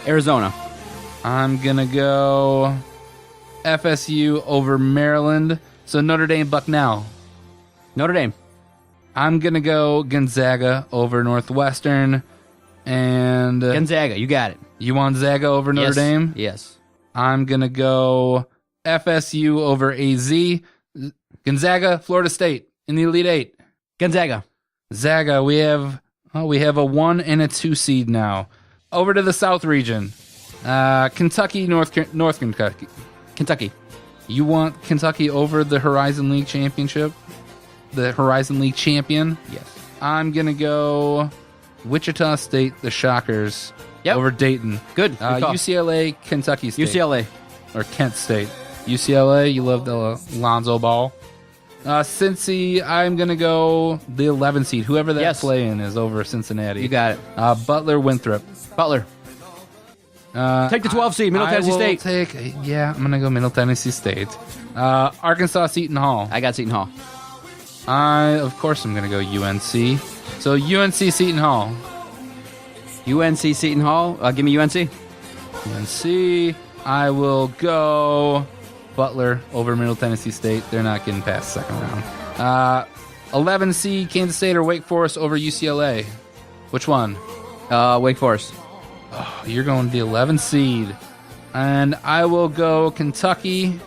Arizona. I'm going to go FSU over Maryland. So, Notre Dame, Bucknell. Notre Dame. I'm going to go Gonzaga over Northwestern. And Gonzaga, you got it. You want Zaga over Notre Dame? Yes. I'm going to go FSU over AZ. Gonzaga, Florida State in the Elite Eight. Gonzaga. Zaga, we have a 1 and a 2 seed now. Over to the South region. Kentucky, North Kentucky. Kentucky. You want Kentucky over the Horizon League Championship? The Horizon League champion? Yes. I'm going to go Wichita State, the Shockers, over Dayton. Good call. UCLA, Kentucky State. UCLA. Or Kent State. UCLA, you love the Lonzo Ball. Cincy, I'm going to go the 11 seed. Whoever that play-in is over Cincinnati. You got it. Butler, Winthrop. Butler. Take the 12 seed, Middle Tennessee State. I'm going to go Middle Tennessee State. Arkansas, Seton Hall. I got Seton Hall. Of course, I'm going to go UNC. So UNC, Seton Hall. UNC, Seton Hall. Give me UNC. UNC. I will go Butler over Middle Tennessee State. They're not getting past the second round. 11 seed, Kansas State or Wake Forest over UCLA. Which one? Wake Forest. Oh, you're going the 11 seed. And I will go Kentucky.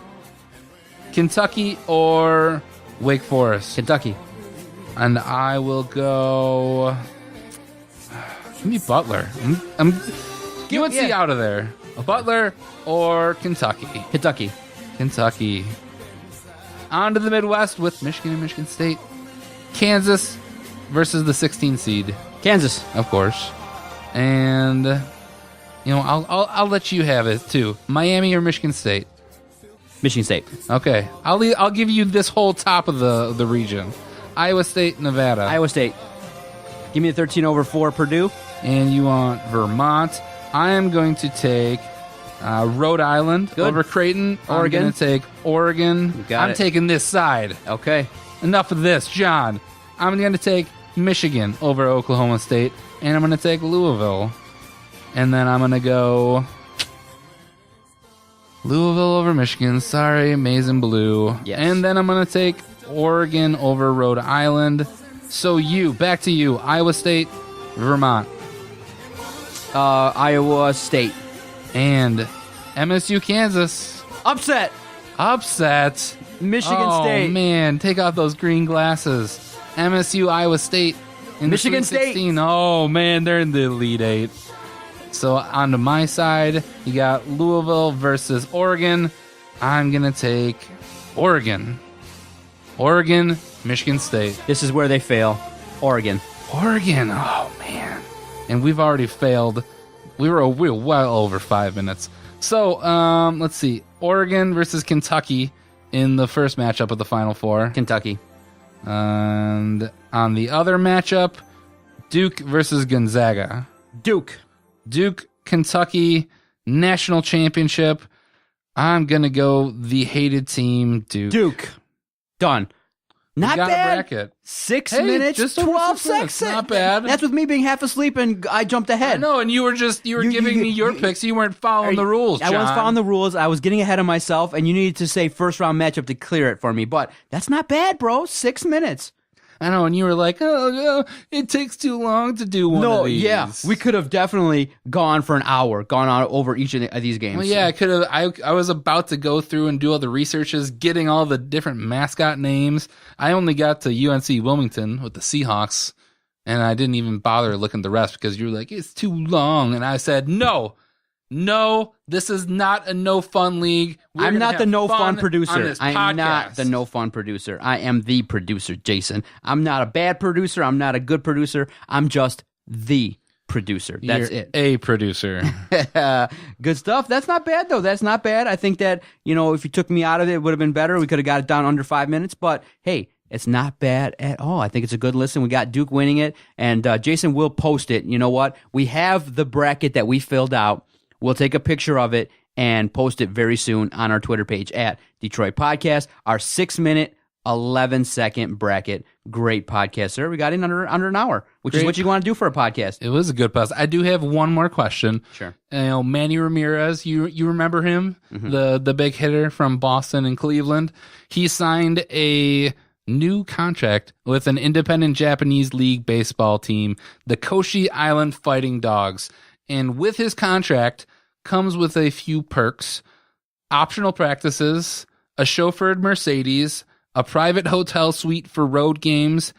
Kentucky or Wake Forest. Kentucky. And I will go... Give me Butler. I'm UNC out of there. Okay. Butler or Kentucky. Kentucky. On to the Midwest with Michigan and Michigan State. Kansas versus the 16 seed. Kansas. Of course. And, I'll let you have it, too. Miami or Michigan State? Michigan State. Okay. I'll give you this whole top of the region. Iowa State, Nevada. Iowa State. Give me a 13 over 4 Purdue. And you want Vermont. I am going to take Rhode Island over Creighton. Oregon. I'm going to take Oregon. I'm taking this side. Okay. Enough of this, John. I'm going to take Michigan over Oklahoma State. And I'm going to take Louisville. And then I'm going to go Louisville over Michigan. Sorry, Maize and Blue. Yes. And then I'm going to take Oregon over Rhode Island. So back to you. Iowa State, Vermont. Iowa State. And MSU, Kansas. Upset. Michigan State. Oh, man. Take off those green glasses. MSU, Iowa State. In Michigan the Sweet 16. Oh, man. They're in the Elite Eight. So on to my side, you got Louisville versus Oregon. I'm going to take Oregon. Oregon, Michigan State. This is where they fail. Oregon. Oh, man. And we've already failed. We're well over 5 minutes. So, let's see. Oregon versus Kentucky in the first matchup of the Final Four. Kentucky. And on the other matchup, Duke versus Gonzaga. Duke, Kentucky, national championship. I'm going to go the hated team, Duke. Done. Not got bad. A bracket. 6 minutes, just 12 seconds. seconds. Not bad. That's with me being half asleep and I jumped ahead. I know, and you were giving me your picks. You weren't following the rules, John. I wasn't following the rules. I was getting ahead of myself, and you needed to say first round matchup to clear it for me. But that's not bad, bro. 6 minutes. I know, and you were like, oh, it takes too long to do one of these. Yeah, we could have definitely gone for an hour, gone on over each of these games. Well, yeah, I could have. I was about to go through and do all the researches, getting all the different mascot names. I only got to UNC Wilmington with the Seahawks, and I didn't even bother looking at the rest because you were like, it's too long. And I said, no, this is not a no fun league. I'm not the no fun producer. I'm not the no fun producer. I am the producer, Jason. I'm not a bad producer. I'm not a good producer. I'm just the producer. That's You're it. A producer. Good stuff. That's not bad, though. That's not bad. I think that, if you took me out of it would have been better. We could have got it down under 5 minutes. But, hey, it's not bad at all. I think it's a good listen. We got Duke winning it. And Jason will post it. You know what? We have the bracket that we filled out. We'll take a picture of it and post it very soon on our Twitter page at Detroit Podcast. Our 6 minute, 11-second bracket. Great podcast, sir. We got in under an hour, which is what you want to do for a podcast. It was a good podcast. I do have one more question. Sure. Manny Ramirez, you remember him? Mm-hmm. The big hitter from Boston and Cleveland. He signed a new contract with an independent Japanese league baseball team, the Koshi Island Fighting Dogs. And with his contract comes with a few perks, optional practices, a chauffeured Mercedes, a private hotel suite for road games,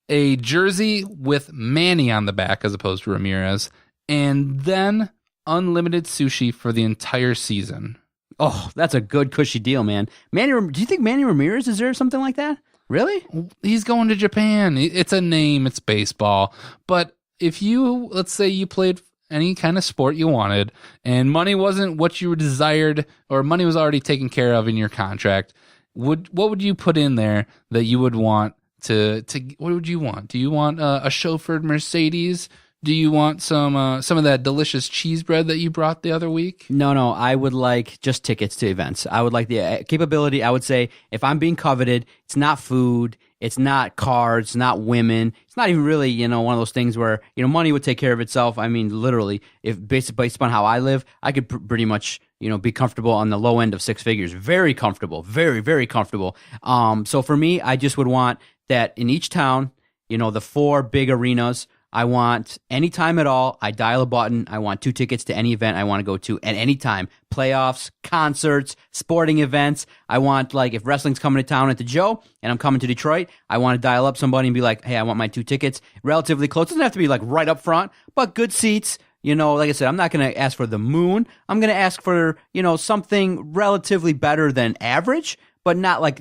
a jersey with Manny on the back as opposed to Ramirez, and then unlimited sushi for the entire season. Oh, that's a good cushy deal, man. Do you think Manny Ramirez deserves something like that? Really? He's going to Japan. It's a name. It's baseball. But if let's say you played any kind of sport you wanted and money wasn't what you desired, or money was already taken care of in your contract, what would you put in there that you would want to what would you want? Do you want a chauffeured Mercedes? Do you want some of that delicious cheese bread that you brought the other week? No. I would like just tickets to events. I would like the capability. I would say if I'm being coveted, it's not food, it's not cars, it's not women. It's not even really, one of those things where, money would take care of itself. I mean, literally, if based upon how I live, I could pretty much, be comfortable on the low end of six figures. Very comfortable. Very, very comfortable. So for me, I just would want that in each town, the 4 big arenas. I want any time at all. I dial a button. I want 2 tickets to any event I want to go to at any time. Playoffs, concerts, sporting events. I want, if wrestling's coming to town at the Joe and I'm coming to Detroit, I want to dial up somebody and be like, hey, I want my 2 tickets relatively close. It doesn't have to be right up front, but good seats. Like I said, I'm not going to ask for the moon. I'm going to ask for, something relatively better than average. But not I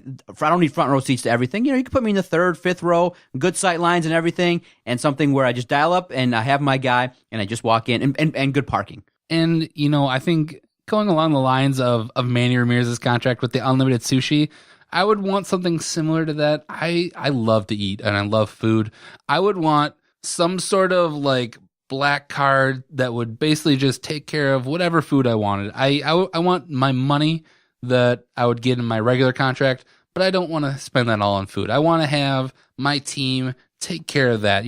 don't need front row seats to everything. You can put me in the 3rd, 5th row, good sight lines and everything, and something where I just dial up and I have my guy and I just walk in and good parking. And, I think going along the lines of Manny Ramirez's contract with the unlimited sushi, I would want something similar to that. I love to eat and I love food. I would want some sort of black card that would basically just take care of whatever food I wanted. I want my money that I would get in my regular contract, but I don't want to spend that all on food. I want to have my team take care of that.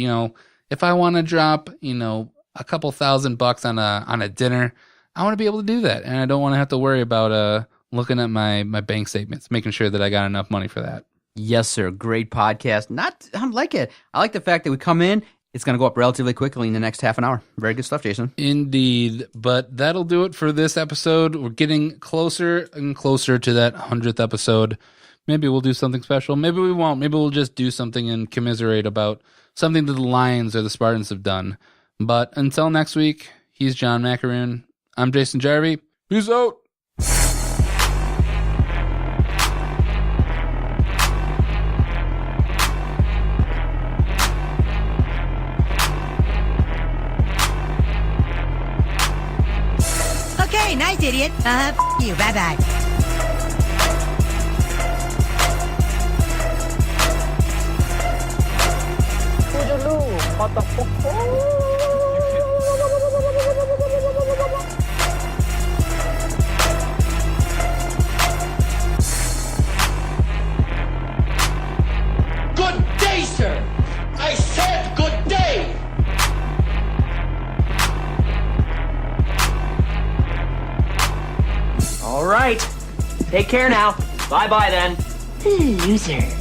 If I want to drop, a couple $1,000 on a dinner, I want to be able to do that. And I don't want to have to worry about looking at my bank statements, making sure that I got enough money for that. Yes, sir. Great podcast. I like it. I like the fact that we come in. It's going to go up relatively quickly in the next half an hour. Very good stuff, Jason. Indeed. But that'll do it for this episode. We're getting closer and closer to that 100th episode. Maybe we'll do something special. Maybe we won't. Maybe we'll just do something and commiserate about something that the Lions or the Spartans have done. But until next week, he's John Macaroon. I'm Jason Jarvie. Peace out. Okay, nice idiot. F you. Bye-bye. Good day, sir. I said good day. All right. Take care now. Bye-bye then. Loser.